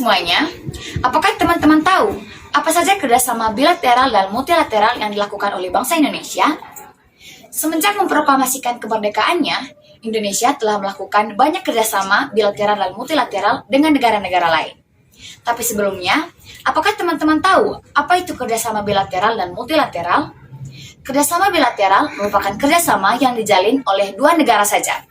semuanya, apakah teman-teman tahu apa saja kerjasama bilateral dan multilateral yang dilakukan oleh bangsa Indonesia? Semenjak memproklamasikan kemerdekaannya, Indonesia telah melakukan banyak kerjasama bilateral dan multilateral dengan negara-negara lain. Tapi sebelumnya, apakah teman-teman tahu apa itu kerjasama bilateral dan multilateral? Kerjasama bilateral merupakan kerjasama yang dijalin oleh dua negara saja.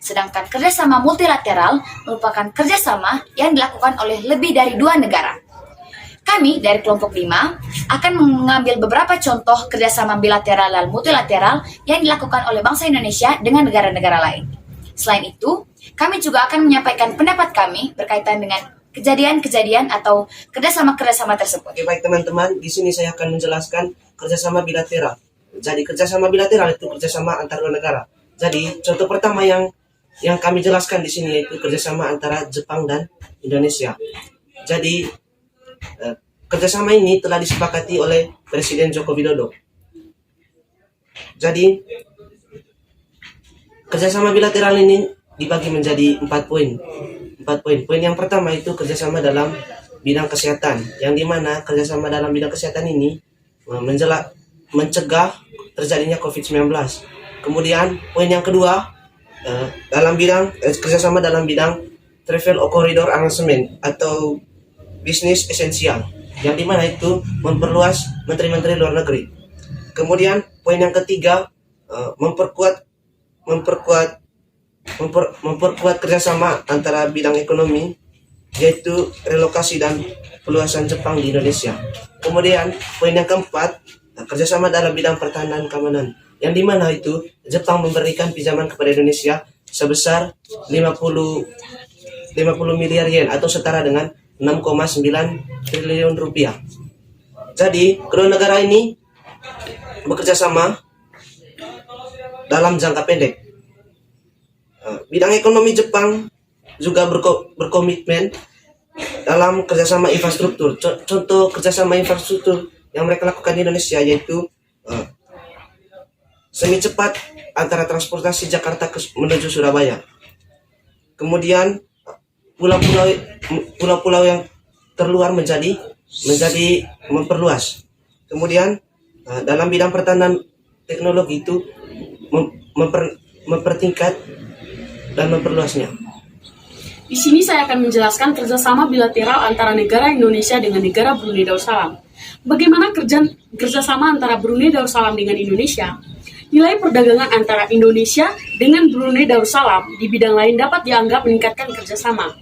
Sedangkan kerjasama multilateral merupakan kerjasama yang dilakukan oleh lebih dari dua negara. Kami dari kelompok 5 akan mengambil beberapa contoh kerjasama bilateral dan multilateral yang dilakukan oleh bangsa Indonesia dengan negara-negara lain. Selain itu, kami juga akan menyampaikan pendapat kami berkaitan dengan kejadian-kejadian atau kerjasama-kerjasama tersebut. Oke, baik teman-teman, di sini saya akan menjelaskan kerjasama bilateral. Jadi kerjasama bilateral itu kerjasama antar dua negara. Jadi contoh pertama yang kami jelaskan di sini yaitu kerjasama antara Jepang dan Indonesia. Jadi kerjasama ini telah disepakati oleh Presiden Joko Widodo. Jadi kerjasama bilateral ini dibagi menjadi 4 poin. Poin yang pertama itu kerjasama dalam bidang kesehatan, yang dimana kerjasama dalam bidang kesehatan ini mencegah terjadinya COVID-19. Kemudian poin yang kedua kerjasama dalam bidang travel corridor arrangement atau bisnis esensial, yang dimana itu memperluas menteri-menteri luar negeri. Kemudian poin yang ketiga memperkuat kerjasama antara bidang ekonomi, yaitu relokasi dan peluasan Jepang di Indonesia. Kemudian poin yang keempat kerjasama dalam bidang pertahanan dan keamanan, yang dimana itu Jepang memberikan pinjaman kepada Indonesia sebesar 50 miliar yen atau setara dengan 6,9 triliun rupiah. Jadi kedua negara ini bekerja sama dalam jangka pendek. Bidang ekonomi Jepang juga berkomitmen dalam kerjasama infrastruktur. Contoh kerjasama infrastruktur yang mereka lakukan di Indonesia yaitu semi cepat antara transportasi Jakarta menuju Surabaya. Kemudian pulau-pulau yang terluar menjadi memperluas. Kemudian dalam bidang pertahanan teknologi itu mempertingkat dan memperluasnya. Di sini saya akan menjelaskan kerjasama bilateral antara negara Indonesia dengan negara Brunei Darussalam. Bagaimana kerjasama antara Brunei Darussalam dengan Indonesia? Nilai perdagangan antara Indonesia dengan Brunei Darussalam di bidang lain dapat dianggap meningkatkan kerjasama.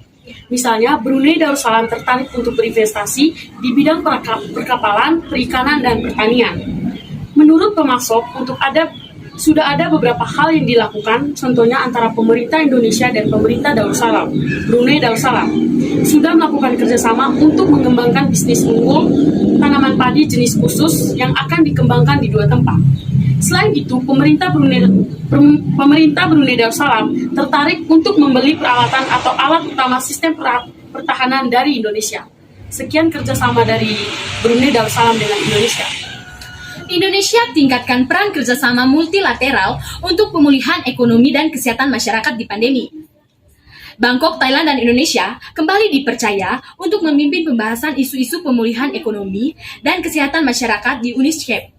Misalnya, Brunei Darussalam tertarik untuk berinvestasi di bidang perkapalan, perikanan, dan pertanian. Menurut pemasok, sudah ada beberapa hal yang dilakukan, contohnya antara pemerintah Indonesia dan pemerintah Brunei Darussalam sudah melakukan kerjasama untuk mengembangkan bisnis unggul tanaman padi jenis khusus yang akan dikembangkan di dua tempat. Selain itu, pemerintah Brunei Darussalam tertarik untuk membeli peralatan atau alat utama sistem pertahanan dari Indonesia. Sekian kerjasama dari Brunei Darussalam dengan Indonesia. Indonesia tingkatkan peran kerjasama multilateral untuk pemulihan ekonomi dan kesehatan masyarakat di pandemi. Bangkok, Thailand, dan Indonesia kembali dipercaya untuk memimpin pembahasan isu-isu pemulihan ekonomi dan kesehatan masyarakat di UNICEF.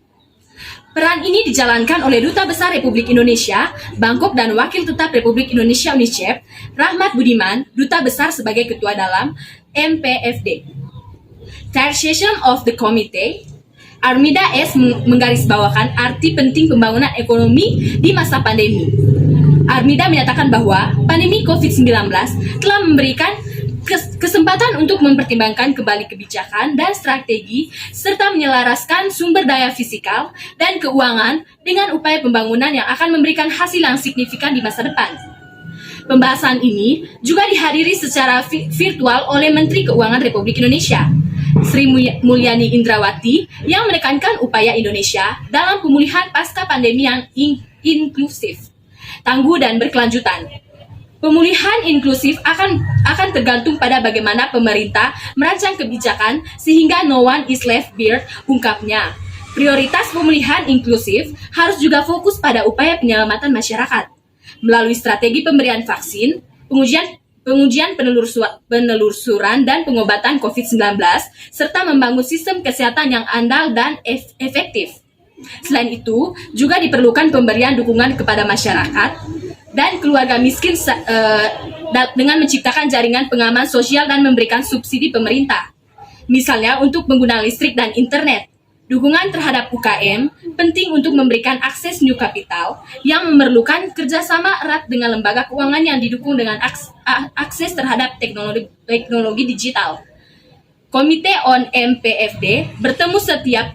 Peran ini dijalankan oleh Duta Besar Republik Indonesia, Bangkok, dan Wakil Tetap Republik Indonesia UNICEF, Rahmat Budiman, Duta Besar sebagai Ketua Dalam MPFD. Third session of the committee, Armida S. menggarisbawakan arti penting pembangunan ekonomi di masa pandemi. Armida menyatakan bahwa pandemi COVID-19 telah memberikan kesempatan untuk mempertimbangkan kembali kebijakan dan strategi serta menyelaraskan sumber daya fisikal dan keuangan dengan upaya pembangunan yang akan memberikan hasil yang signifikan di masa depan. Pembahasan ini juga dihadiri secara virtual oleh Menteri Keuangan Republik Indonesia, Sri Mulyani Indrawati, yang menekankan upaya Indonesia dalam pemulihan pasca pandemi yang inklusif, tangguh, dan berkelanjutan. Pemulihan inklusif akan tergantung pada bagaimana pemerintah merancang kebijakan sehingga no one is left behind, ungkapnya. Prioritas pemulihan inklusif harus juga fokus pada upaya penyelamatan masyarakat melalui strategi pemberian vaksin, pengujian penelusuran dan pengobatan COVID-19, serta membangun sistem kesehatan yang andal dan efektif. Selain itu, juga diperlukan pemberian dukungan kepada masyarakat dan keluarga miskin dengan menciptakan jaringan pengaman sosial dan memberikan subsidi pemerintah. Misalnya untuk pengguna listrik dan internet. Dukungan terhadap UKM penting untuk memberikan akses new capital yang memerlukan kerjasama erat dengan lembaga keuangan yang didukung dengan akses terhadap teknologi digital. Komite on MPFD bertemu setiap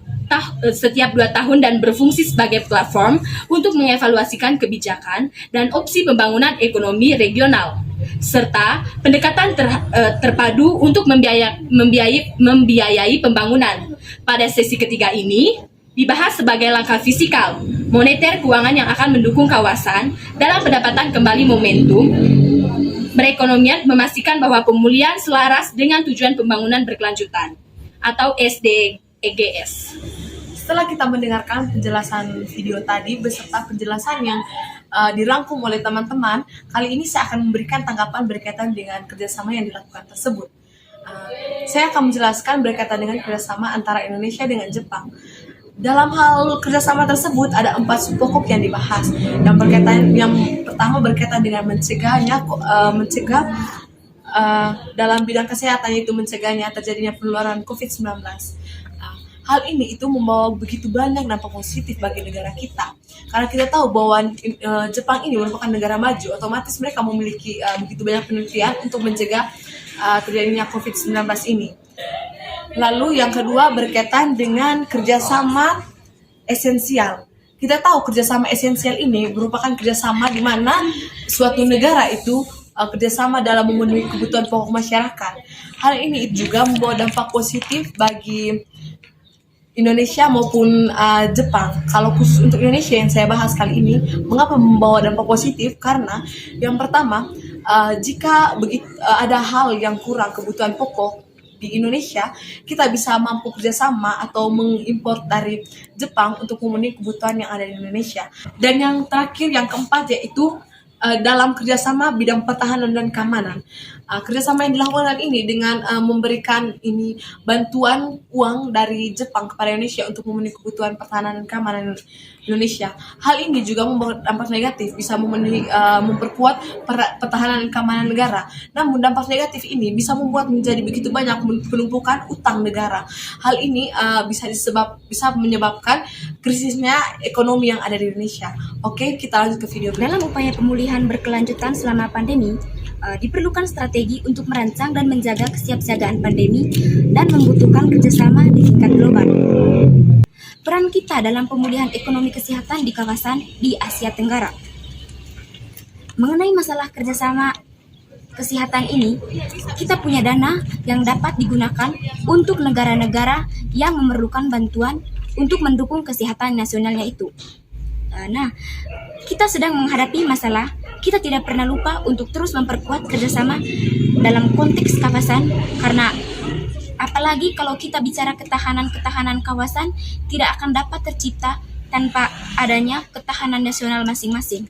2 tahun dan berfungsi sebagai platform untuk mengevaluasikan kebijakan dan opsi pembangunan ekonomi regional, serta pendekatan terpadu untuk membiayai pembangunan. Pada sesi ketiga ini, dibahas sebagai langkah fiskal, moneter keuangan yang akan mendukung kawasan dalam pendapatan kembali momentum perekonomian, memastikan bahwa pemulihan selaras dengan tujuan pembangunan berkelanjutan atau SDGs. Setelah kita mendengarkan penjelasan video tadi beserta penjelasan yang dirangkum oleh teman-teman, kali ini saya akan memberikan tanggapan berkaitan dengan kerjasama yang dilakukan tersebut. Saya akan menjelaskan berkaitan dengan kerjasama antara Indonesia dengan Jepang. Dalam hal kerjasama tersebut ada 4 sub pokok yang dibahas. Yang pertama berkaitan dengan mencegah dalam bidang kesehatan, yaitu mencegahnya terjadinya penularan COVID-19. Hal ini itu membawa begitu banyak dampak positif bagi negara kita. Karena kita tahu bahwa Jepang ini merupakan negara maju, otomatis mereka memiliki begitu banyak penelitian untuk mencegah terjadinya COVID-19 ini. Lalu yang kedua berkaitan dengan kerjasama esensial. Kita tahu kerjasama esensial ini merupakan kerjasama di mana suatu negara itu kerjasama dalam memenuhi kebutuhan pokok masyarakat. Hal ini juga membawa dampak positif bagi Indonesia maupun Jepang. Kalau khusus untuk Indonesia yang saya bahas kali ini, mengapa membawa dampak positif? Karena yang pertama, jika ada hal yang kurang kebutuhan pokok di Indonesia, kita bisa mampu kerjasama atau mengimpor dari Jepang untuk memenuhi kebutuhan yang ada di Indonesia. Dan yang terakhir, yang keempat, yaitu dalam kerjasama bidang pertahanan dan keamanan. Kerjasama yang dilakukan ini dengan memberikan bantuan uang dari Jepang kepada Indonesia untuk memenuhi kebutuhan pertahanan dan keamanan Indonesia. Hal ini juga membawa dampak negatif, bisa memperkuat pertahanan dan keamanan negara. Namun dampak negatif ini bisa membuat menjadi begitu banyak penumpukan utang negara. Hal ini bisa menyebabkan krisisnya ekonomi yang ada di Indonesia. Oke, kita lanjut ke video berikutnya. Dalam upaya pemulihan berkelanjutan selama pandemi, diperlukan strategi untuk merancang dan menjaga kesiapsiagaan pandemi dan membutuhkan kerjasama di tingkat global. Peran kita dalam pemulihan ekonomi kesehatan di kawasan di Asia Tenggara. Mengenai masalah kerjasama kesehatan ini, kita punya dana yang dapat digunakan untuk negara-negara yang memerlukan bantuan untuk mendukung kesehatan nasionalnya itu. Nah, kita sedang menghadapi masalah, kita tidak pernah lupa untuk terus memperkuat kerjasama dalam konteks kawasan, karena apalagi kalau kita bicara ketahanan kawasan, tidak akan dapat tercipta tanpa adanya ketahanan nasional masing-masing.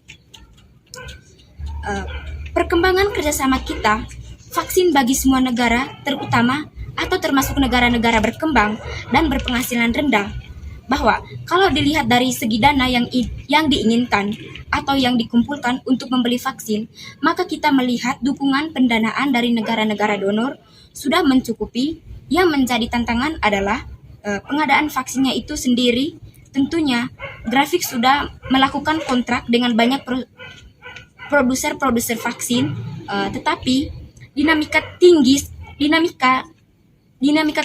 Perkembangan kerjasama kita, vaksin bagi semua negara, terutama atau termasuk negara-negara berkembang dan berpenghasilan rendah, bahwa kalau dilihat dari segi dana yang diinginkan atau yang dikumpulkan untuk membeli vaksin, maka kita melihat dukungan pendanaan dari negara-negara donor sudah mencukupi. Yang menjadi tantangan adalah pengadaan vaksinnya itu sendiri. Tentunya Grafik sudah melakukan kontrak dengan banyak produser vaksin, tetapi dinamika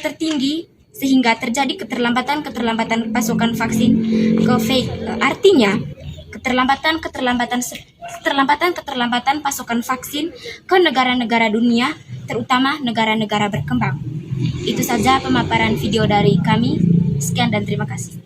tertinggi sehingga terjadi keterlambatan pasokan vaksin COVID. Artinya keterlambatan pasokan vaksin ke negara-negara dunia, terutama negara-negara berkembang. Itu saja pemaparan video dari kami. Sekian dan terima kasih.